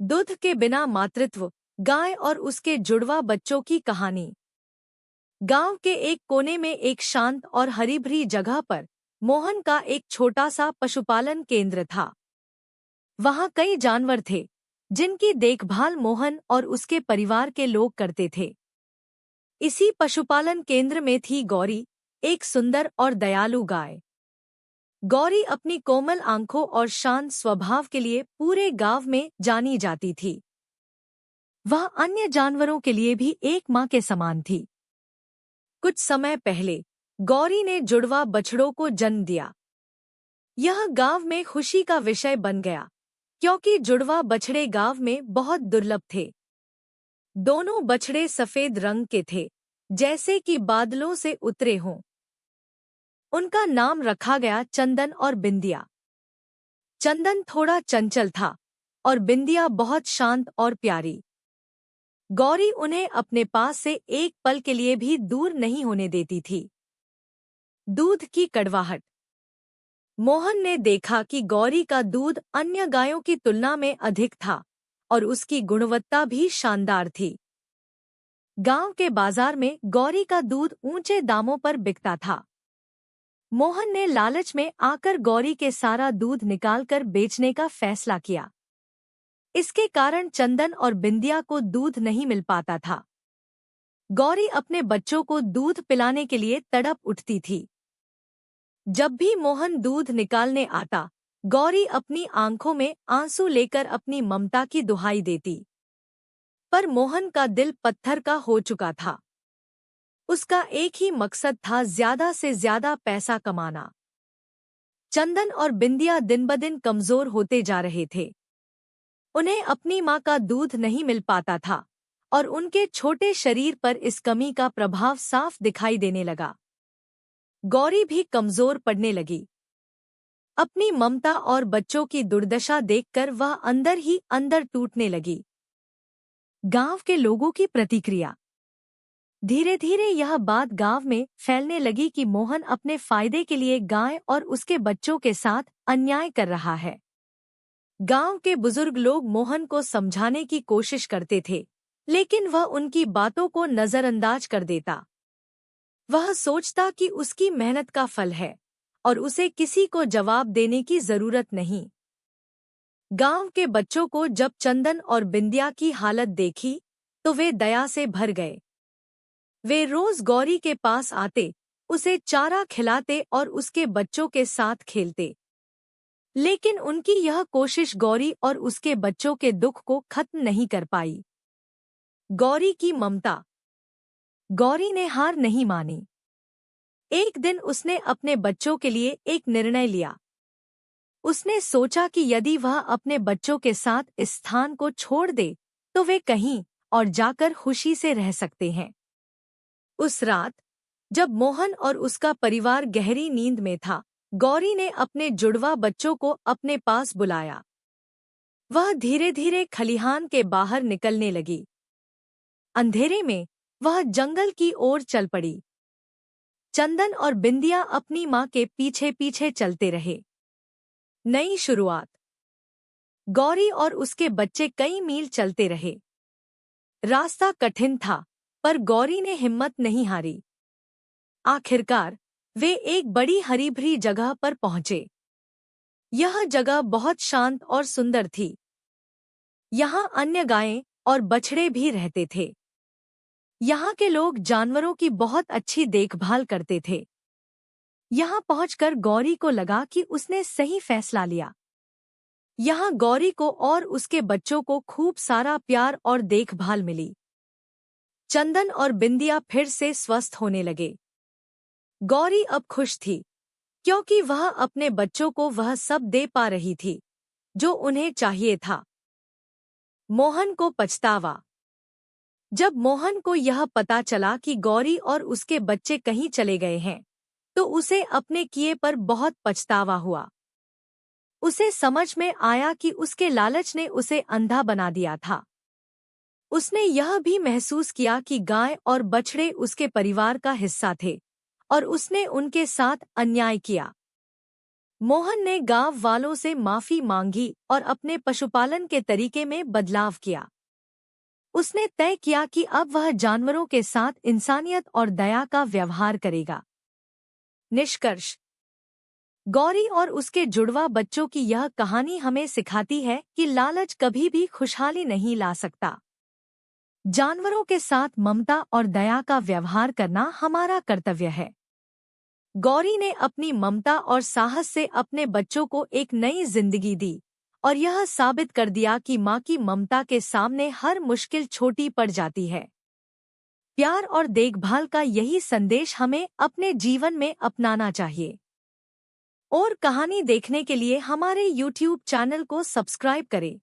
दूध के बिना मातृत्व, गाय और उसके जुड़वा बच्चों की कहानी। गांव के एक कोने में एक शांत और हरी भरी जगह पर मोहन का एक छोटा सा पशुपालन केंद्र था। वहां कई जानवर थे जिनकी देखभाल मोहन और उसके परिवार के लोग करते थे। इसी पशुपालन केंद्र में थी गौरी, एक सुंदर और दयालु गाय। गौरी अपनी कोमल आंखों और शांत स्वभाव के लिए पूरे गांव में जानी जाती थी। वह अन्य जानवरों के लिए भी एक मां के समान थी। कुछ समय पहले गौरी ने जुड़वा बछड़ों को जन्म दिया। यह गांव में खुशी का विषय बन गया, क्योंकि जुड़वा बछड़े गांव में बहुत दुर्लभ थे। दोनों बछड़े सफेद रंग के थे, जैसे कि बादलों से उतरे हों। उनका नाम रखा गया चंदन और बिंदिया। चंदन थोड़ा चंचल था और बिंदिया बहुत शांत और प्यारी। गौरी उन्हें अपने पास से एक पल के लिए भी दूर नहीं होने देती थी। दूध की कड़वाहट। मोहन ने देखा कि गौरी का दूध अन्य गायों की तुलना में अधिक था और उसकी गुणवत्ता भी शानदार थी। गांव के बाजार में गौरी का दूध ऊंचे दामों पर बिकता था। मोहन ने लालच में आकर गौरी के सारा दूध निकालकर बेचने का फैसला किया। इसके कारण चंदन और बिंदिया को दूध नहीं मिल पाता था। गौरी अपने बच्चों को दूध पिलाने के लिए तड़प उठती थी। जब भी मोहन दूध निकालने आता, गौरी अपनी आंखों में आंसू लेकर अपनी ममता की दुहाई देती। पर मोहन का दिल पत्थर का हो चुका था। उसका एक ही मकसद था, ज्यादा से ज्यादा पैसा कमाना। चंदन और बिंदिया दिन-ब-दिन कमजोर होते जा रहे थे। उन्हें अपनी मां का दूध नहीं मिल पाता था और उनके छोटे शरीर पर इस कमी का प्रभाव साफ दिखाई देने लगा। गौरी भी कमजोर पड़ने लगी। अपनी ममता और बच्चों की दुर्दशा देखकर वह अंदर ही अंदर टूटने लगी। गांव के लोगों की प्रतिक्रिया। धीरे धीरे यह बात गांव में फैलने लगी कि मोहन अपने फायदे के लिए गाय और उसके बच्चों के साथ अन्याय कर रहा है। गांव के बुजुर्ग लोग मोहन को समझाने की कोशिश करते थे, लेकिन वह उनकी बातों को नजरअंदाज कर देता। वह सोचता कि उसकी मेहनत का फल है और उसे किसी को जवाब देने की जरूरत नहीं। गांव के बच्चों को जब चंदन और बिंदिया की हालत देखी तो वे दया से भर गए। वे रोज गौरी के पास आते, उसे चारा खिलाते और उसके बच्चों के साथ खेलते। लेकिन उनकी यह कोशिश गौरी और उसके बच्चों के दुख को खत्म नहीं कर पाई। गौरी की ममता। गौरी ने हार नहीं मानी। एक दिन उसने अपने बच्चों के लिए एक निर्णय लिया। उसने सोचा कि यदि वह अपने बच्चों के साथ इस स्थान को छोड़ दे तो वे कहीं और जाकर खुशी से रह सकते हैं। उस रात जब मोहन और उसका परिवार गहरी नींद में था, गौरी ने अपने जुड़वा बच्चों को अपने पास बुलाया। वह धीरे धीरे खलिहान के बाहर निकलने लगी। अंधेरे में वह जंगल की ओर चल पड़ी। चंदन और बिंदिया अपनी मां के पीछे पीछे चलते रहे। नई शुरुआत। गौरी और उसके बच्चे कई मील चलते रहे। रास्ता कठिन था, पर गौरी ने हिम्मत नहीं हारी। आखिरकार वे एक बड़ी हरी भरी जगह पर पहुंचे। यह जगह बहुत शांत और सुंदर थी। यहाँ अन्य गायें और बछड़े भी रहते थे। यहाँ के लोग जानवरों की बहुत अच्छी देखभाल करते थे। यहाँ पहुंचकर गौरी को लगा कि उसने सही फैसला लिया। यहाँ गौरी को और उसके बच्चों को खूब सारा प्यार और देखभाल मिली। चंदन और बिंदिया फिर से स्वस्थ होने लगे। गौरी अब खुश थी, क्योंकि वह अपने बच्चों को वह सब दे पा रही थी जो उन्हें चाहिए था। मोहन को पछतावा। जब मोहन को यह पता चला कि गौरी और उसके बच्चे कहीं चले गए हैं, तो उसे अपने किए पर बहुत पछतावा हुआ। उसे समझ में आया कि उसके लालच ने उसे अंधा बना दिया था। उसने यह भी महसूस किया कि गाय और बछड़े उसके परिवार का हिस्सा थे और उसने उनके साथ अन्याय किया। मोहन ने गांव वालों से माफी मांगी और अपने पशुपालन के तरीके में बदलाव किया। उसने तय किया कि अब वह जानवरों के साथ इंसानियत और दया का व्यवहार करेगा। निष्कर्ष। गौरी और उसके जुड़वा बच्चों की यह कहानी हमें सिखाती है कि लालच कभी भी खुशहाली नहीं ला सकता। जानवरों के साथ ममता और दया का व्यवहार करना हमारा कर्तव्य है। गौरी ने अपनी ममता और साहस से अपने बच्चों को एक नई जिंदगी दी और यह साबित कर दिया कि माँ की ममता के सामने हर मुश्किल छोटी पड़ जाती है। प्यार और देखभाल का यही संदेश हमें अपने जीवन में अपनाना चाहिए। और कहानी देखने के लिए हमारे YouTube चैनल को सब्सक्राइब करें।